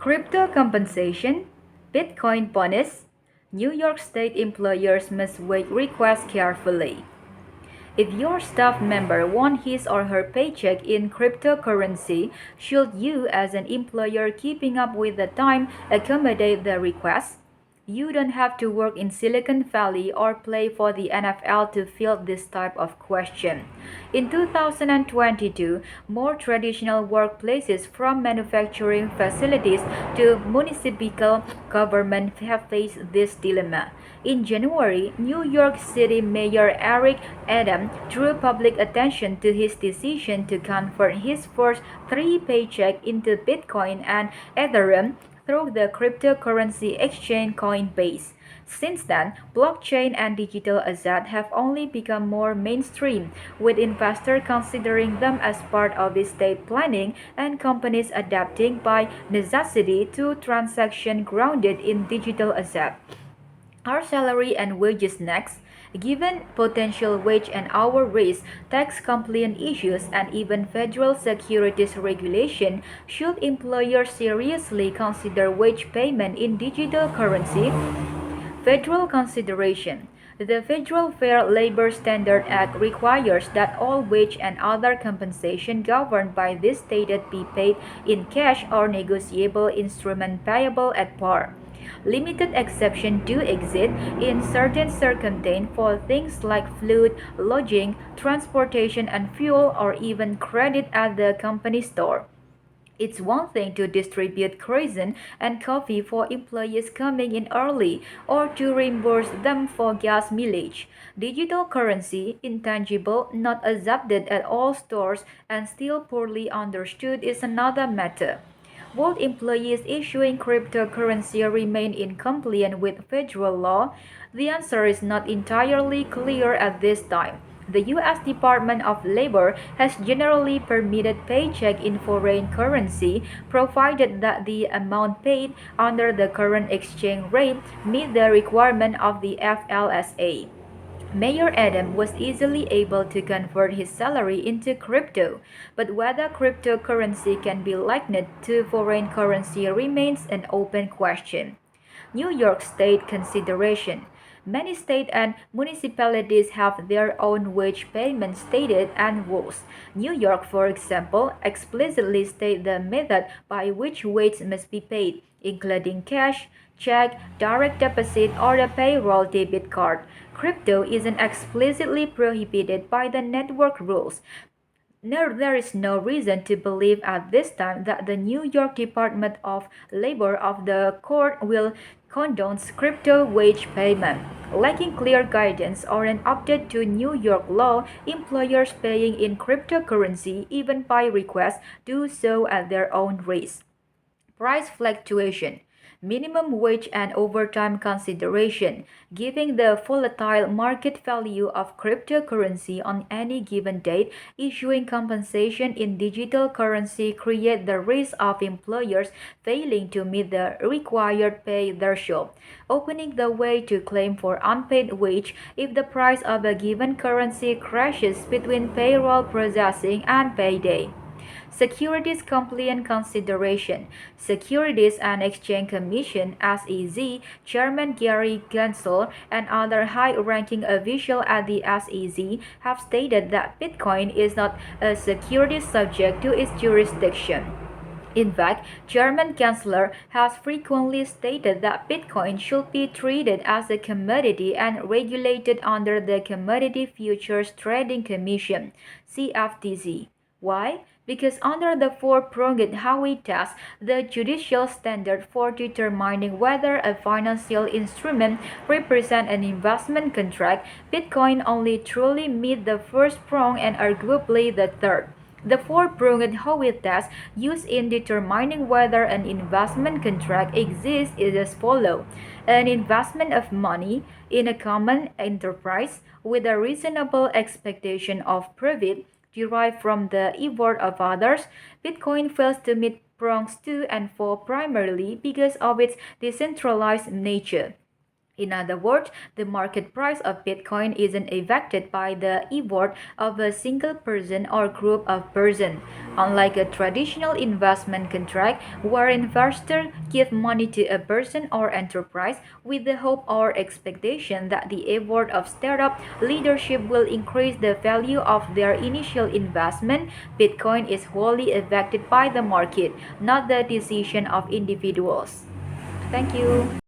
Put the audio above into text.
Crypto compensation, Bitcoin bonus, New York State employers must weigh requests carefully. If your staff member wants his or her paycheck in cryptocurrency, should you as an employer keeping up with the time accommodate the request? You don't have to work in Silicon Valley or play for the NFL to field this type of question. In 2022, more traditional workplaces from manufacturing facilities to municipal government have faced this dilemma. In January, New York City Mayor Eric Adams drew public attention to his decision to convert his first three paychecks into Bitcoin and Ethereum through the cryptocurrency exchange Coinbase. Since then, blockchain and digital assets have only become more mainstream, with investors considering them as part of estate planning and companies adapting by necessity to transactions grounded in digital assets. Our salary and wages next. Given potential wage and hour raise, tax compliance issues, and even federal securities regulation, should employers seriously consider wage payment in digital currency? Federal consideration. The Federal Fair Labor Standard Act requires that all wage and other compensation governed by this status be paid in cash or negotiable instrument payable at par. Limited exceptions do exist in certain circumstances for things like food, lodging, transportation and fuel, or even credit at the company store. It's one thing to distribute kerosene and coffee for employees coming in early or to reimburse them for gas mileage. Digital currency, intangible, not accepted at all stores and still poorly understood is another matter. Will employees issuing cryptocurrency remain in compliance with federal law? The answer is not entirely clear at this time. The U.S. Department of Labor has generally permitted paycheck in foreign currency, provided that the amount paid under the current exchange rate meet the requirement of the FLSA. Mayor Adam was easily able to convert his salary into crypto, but whether cryptocurrency can be likened to foreign currency remains an open question. New York State consideration. Many states and municipalities have their own wage payment stated and rules. New York, for example, explicitly states the method by which wage must be paid, including cash, check, direct deposit, or the payroll debit card. Crypto isn't explicitly prohibited by the network rules. There is no reason to believe at this time that the New York Department of Labor of the court will condone crypto wage payment. Lacking clear guidance or an update to New York law, employers paying in cryptocurrency, even by request, do so at their own risk. Price fluctuation. Minimum wage and overtime consideration. Giving the volatile market value of cryptocurrency on any given date, issuing compensation in digital currency create the risk of employers failing to meet the required pay threshold, opening the way to claim for unpaid wage if the price of a given currency crashes between payroll processing and payday. Securities Compliance Consideration. Securities and Exchange Commission (SEC) Chairman Gary Gensler and other high-ranking officials at the SEC have stated that Bitcoin is not a security subject to its jurisdiction. In fact, Chairman Gensler has frequently stated that Bitcoin should be treated as a commodity and regulated under the Commodity Futures Trading Commission (CFTC). Why? Because under the four-pronged Howey test, the judicial standard for determining whether a financial instrument represents an investment contract, Bitcoin only truly meets the first prong and arguably the third. The four-pronged Howey test used in determining whether an investment contract exists is as follows. An investment of money in a common enterprise with a reasonable expectation of profit derived from the effort of others. Bitcoin fails to meet prongs 2 and 4 primarily because of its decentralized nature. In other words, the market price of Bitcoin isn't affected by the effort of a single person or group of persons. Unlike a traditional investment contract where investors give money to a person or enterprise with the hope or expectation that the effort of startup leadership will increase the value of their initial investment, Bitcoin is wholly affected by the market, not the decision of individuals. Thank you.